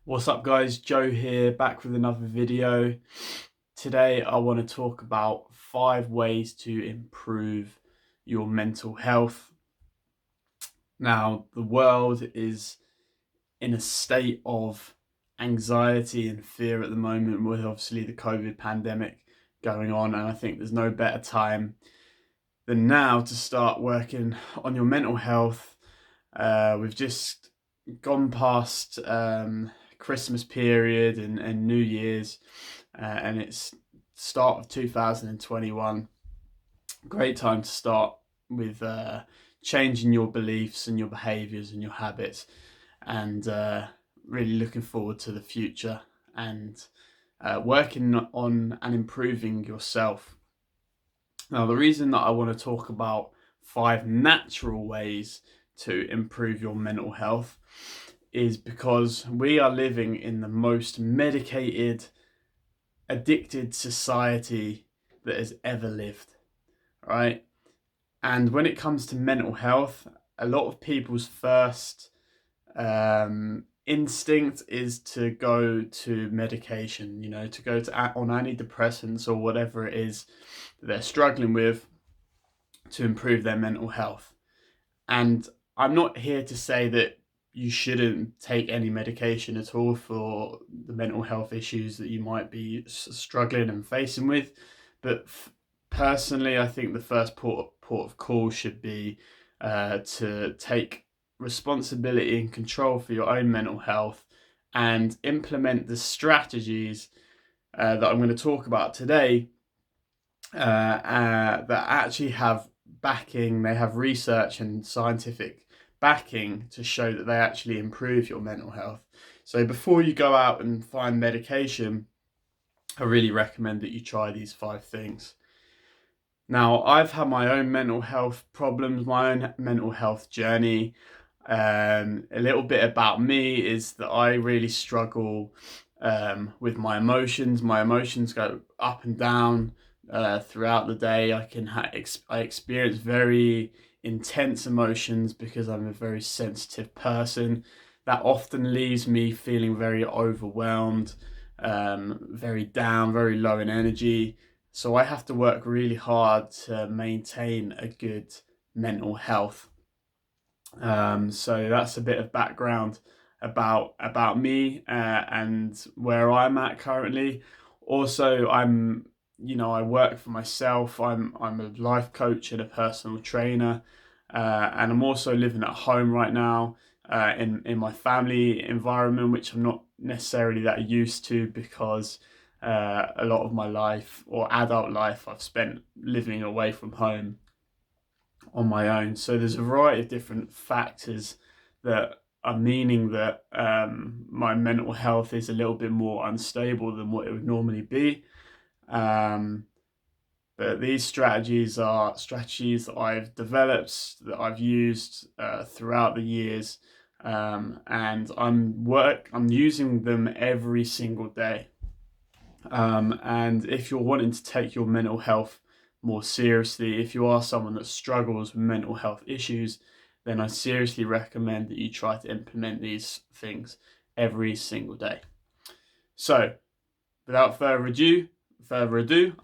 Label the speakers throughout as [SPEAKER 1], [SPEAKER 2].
[SPEAKER 1] What's up guys, Joe here, back with another video. Today I want to talk about 5 ways to improve your mental health. Now, the world is in a state of anxiety and fear at the moment with obviously the COVID pandemic going on, and I think there's no better time than now to start working on your mental health. We've just gone past Christmas period and New Year's, and it's start of 2021. Great time to start with changing your beliefs and your behaviors and your habits, and really looking forward to the future and working on and improving yourself. Now, the reason that I want to talk about 5 natural ways to improve your mental health is because we are living in the most medicated, addicted society that has ever lived, right? And when it comes to mental health, a lot of people's first instinct is to go to medication, to go on antidepressants or whatever it is that they're struggling with to improve their mental health. And I'm not here to say that you shouldn't take any medication at all for the mental health issues that you might be struggling and facing with. But personally, I think the first port of call should be to take responsibility and control for your own mental health and implement the strategies that I'm going to talk about today that actually have backing. They have research and scientific backing to show that they actually improve your mental health. So before you go out and find medication, I really recommend that you try these 5 things. Now, I've had my own mental health problems, my own mental health journey. A little bit about me is that I really struggle with my emotions. My emotions go up and down throughout the day. I experience very intense emotions because I'm a very sensitive person. That often leaves me feeling very overwhelmed, very down, very low in energy. So I have to work really hard to maintain a good mental health. So that's a bit of background about me and where I'm at currently. Also, I work for myself. I'm a life coach and a personal trainer, and I'm also living at home right now in my family environment, which I'm not necessarily that used to because a lot of my life or adult life I've spent living away from home on my own. So there's a variety of different factors that are meaning that my mental health is a little bit more unstable than what it would normally be. But these strategies are strategies that I've developed, that I've used throughout the years, and I'm using them every single day. And if you're wanting to take your mental health more seriously, if you are someone that struggles with mental health issues, then I seriously recommend that you try to implement these things every single day. So, without further ado,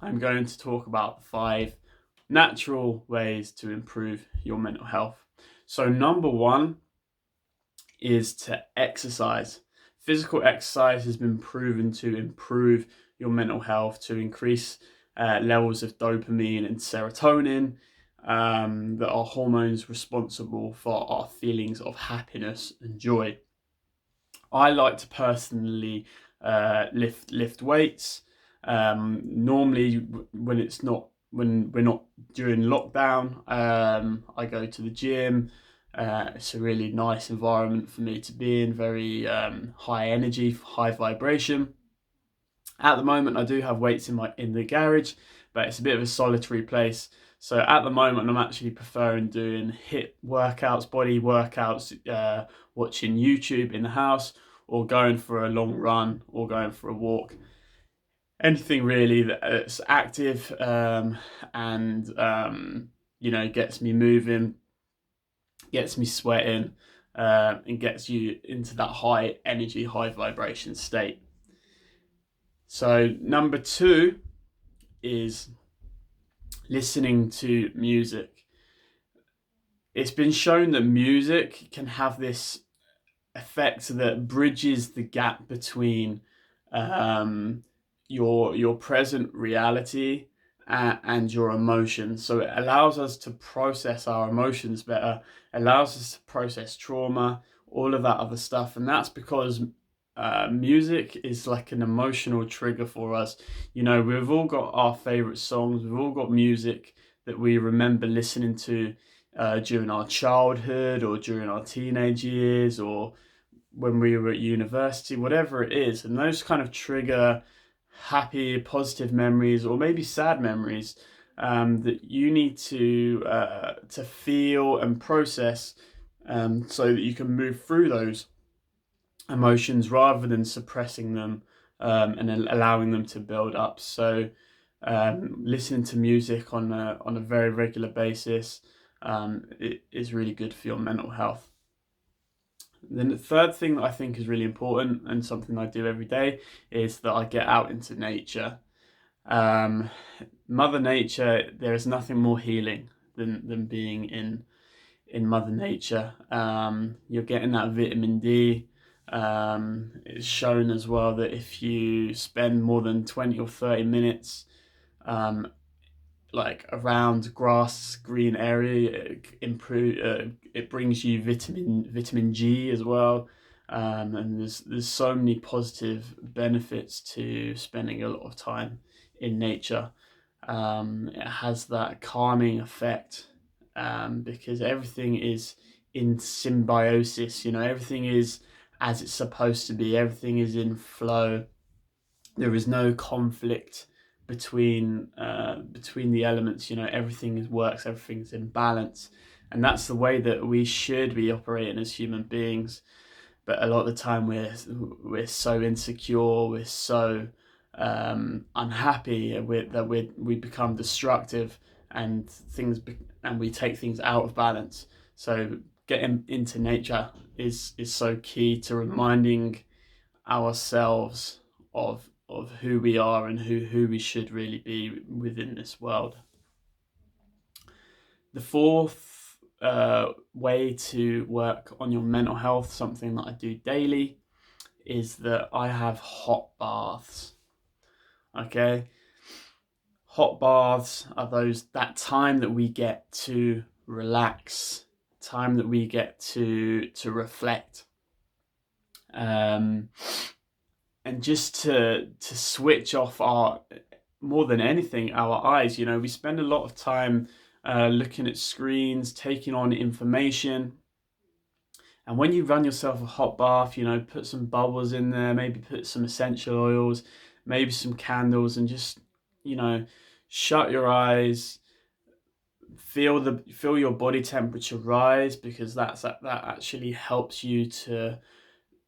[SPEAKER 1] I'm going to talk about 5 natural ways to improve your mental health. So, number 1 is to exercise. Physical exercise has been proven to improve your mental health, to increase levels of dopamine and serotonin, that are hormones responsible for our feelings of happiness and joy. I like to personally lift weights. Normally, when we're not during lockdown, I go to the gym. It's a really nice environment for me to be in, very high energy, high vibration. At the moment, I do have weights in the garage, but it's a bit of a solitary place. So at the moment, I'm actually preferring doing HIIT workouts, body workouts, watching YouTube in the house, or going for a long run, or going for a walk. Anything really that's active and gets me moving, gets me sweating, and gets you into that high energy, high vibration state. So number 2 is listening to music. It's been shown that music can have this effect that bridges the gap between your present reality and your emotions. So it allows us to process our emotions better, allows us to process trauma, all of that other stuff. And that's because music is like an emotional trigger for us. You know, we've all got our favorite songs, we've all got music that we remember listening to during our childhood or during our teenage years or when we were at university, whatever it is. And those kind of trigger happy, positive memories or maybe sad memories that you need to feel and process so that you can move through those emotions rather than suppressing them and allowing them to build up. So listening to music on a very regular basis it is really good for your mental health. Then the third thing that I think is really important and something I do every day is that I get out into nature. Um, Mother Nature, there is nothing more healing than being in Mother Nature. You're getting that vitamin D. It's shown as well that if you spend more than 20 or 30 minutes um, like around grass green area, it brings you vitamin G as well. And there's so many positive benefits to spending a lot of time in nature. It has that calming effect because everything is in symbiosis. You know, everything is as it's supposed to be. Everything is in flow. There is no conflict between the elements. You know, works, everything's in balance, and that's the way that we should be operating as human beings. But a lot of the time we're so insecure, we're so unhappy that we become destructive and and we take things out of balance. So getting into nature is so key to reminding ourselves of who we are and who we should really be within this world. The fourth way to work on your mental health, something that I do daily, is that I have hot baths. Okay, hot baths are that time that we get to relax, time that we get to reflect. And just to switch off more than anything, our eyes. You know, we spend a lot of time looking at screens, taking on information. And when you run yourself a hot bath, you know, put some bubbles in there, maybe put some essential oils, maybe some candles, and just, you know, shut your eyes, feel your body temperature rise, because that actually helps you to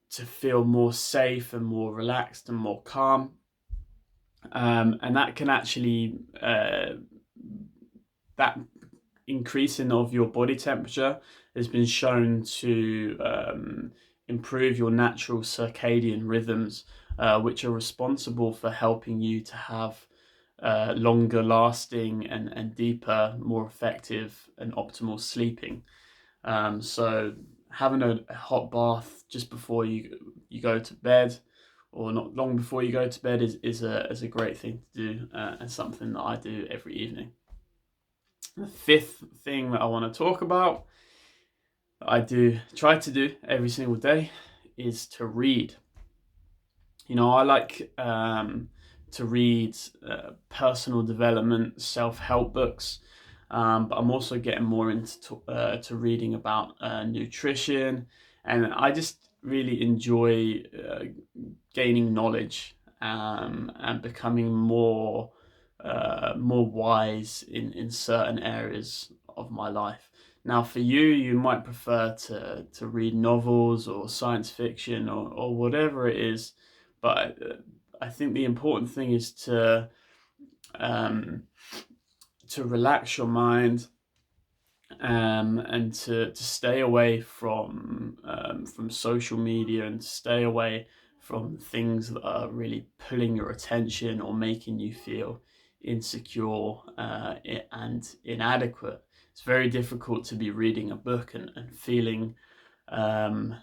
[SPEAKER 1] feel more safe and more relaxed and more calm. And that can actually that increasing of your body temperature has been shown to improve your natural circadian rhythms, which are responsible for helping you to have longer lasting and deeper, more effective and optimal sleeping. So having a hot bath just before you go to bed, or not long before you go to bed, is a great thing to do, and something that I do every evening. The fifth thing that I want to talk about, that I try to do every single day, is to read. You know, I like to read personal development, self-help books. But I'm also getting more into to reading about nutrition, and I just really enjoy gaining knowledge and becoming more wise in certain areas of my life. Now, for you, you might prefer to read novels or science fiction or whatever it is, but I think the important thing is to relax your mind and to stay away from social media, and to stay away from things that are really pulling your attention or making you feel insecure and inadequate. It's very difficult to be reading a book and um,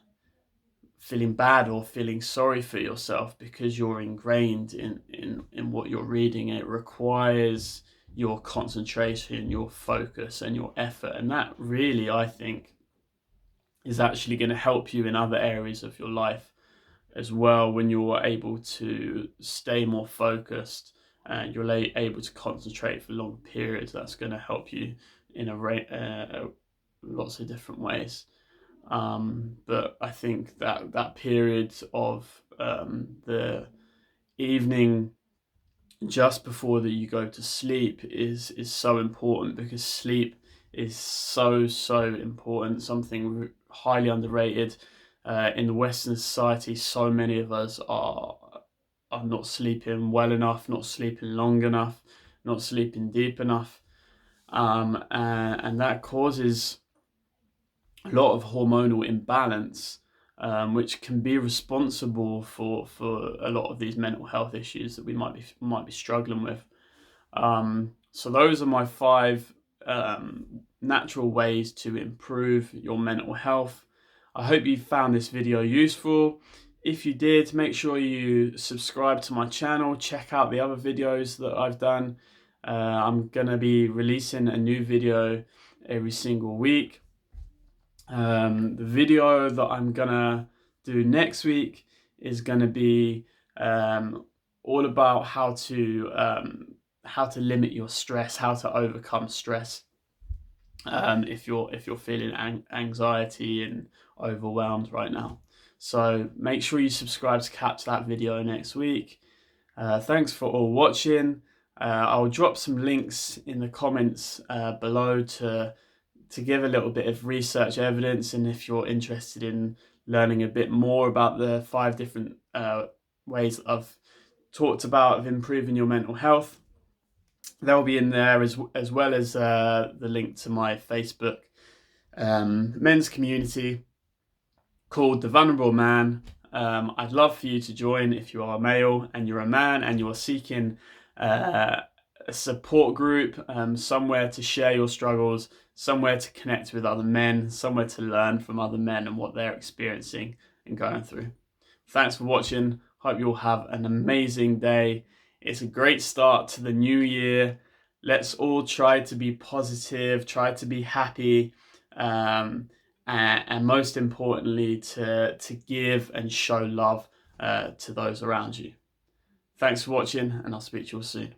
[SPEAKER 1] feeling bad or feeling sorry for yourself because you're ingrained in what you're reading. It requires your concentration, your focus, and your effort. And that really, I think, is actually going to help you in other areas of your life as well, when you're able to stay more focused and you're able to concentrate for long periods. That's going to help you in lots of different ways. But I think that period of the evening just before that you go to sleep is so important, because sleep is so important, something highly underrated in the Western society. So many of us are not sleeping well enough, not sleeping long enough, not sleeping deep enough, and that causes a lot of hormonal imbalance, which can be responsible for a lot of these mental health issues that we might be struggling with. So those are my 5 natural ways to improve your mental health. I hope you found this video useful. If you did, make sure you subscribe to my channel. Check out the other videos that I've done. I'm gonna be releasing a new video every single week. The video that I'm gonna do next week is gonna be all about how to limit your stress, how to overcome stress. If you're feeling anxiety and overwhelmed right now, so make sure you subscribe to catch that video next week. Thanks for all watching. I'll drop some links in the comments below to give a little bit of research evidence, and if you're interested in learning a bit more about the 5 different ways I've talked about of improving your mental health, they'll be in there, as well as the link to my Facebook men's community called The Vulnerable Man. I'd love for you to join if you are a male and you're a man and you're seeking a support group, somewhere to share your struggles, somewhere to connect with other men, somewhere to learn from other men and what they're experiencing and going through. Thanks for watching. Hope you'll have an amazing day. It's a great start to the new year. Let's all try to be positive, try to be happy, and most importantly, to give and show love to those around you. Thanks for watching, and I'll speak to you all soon.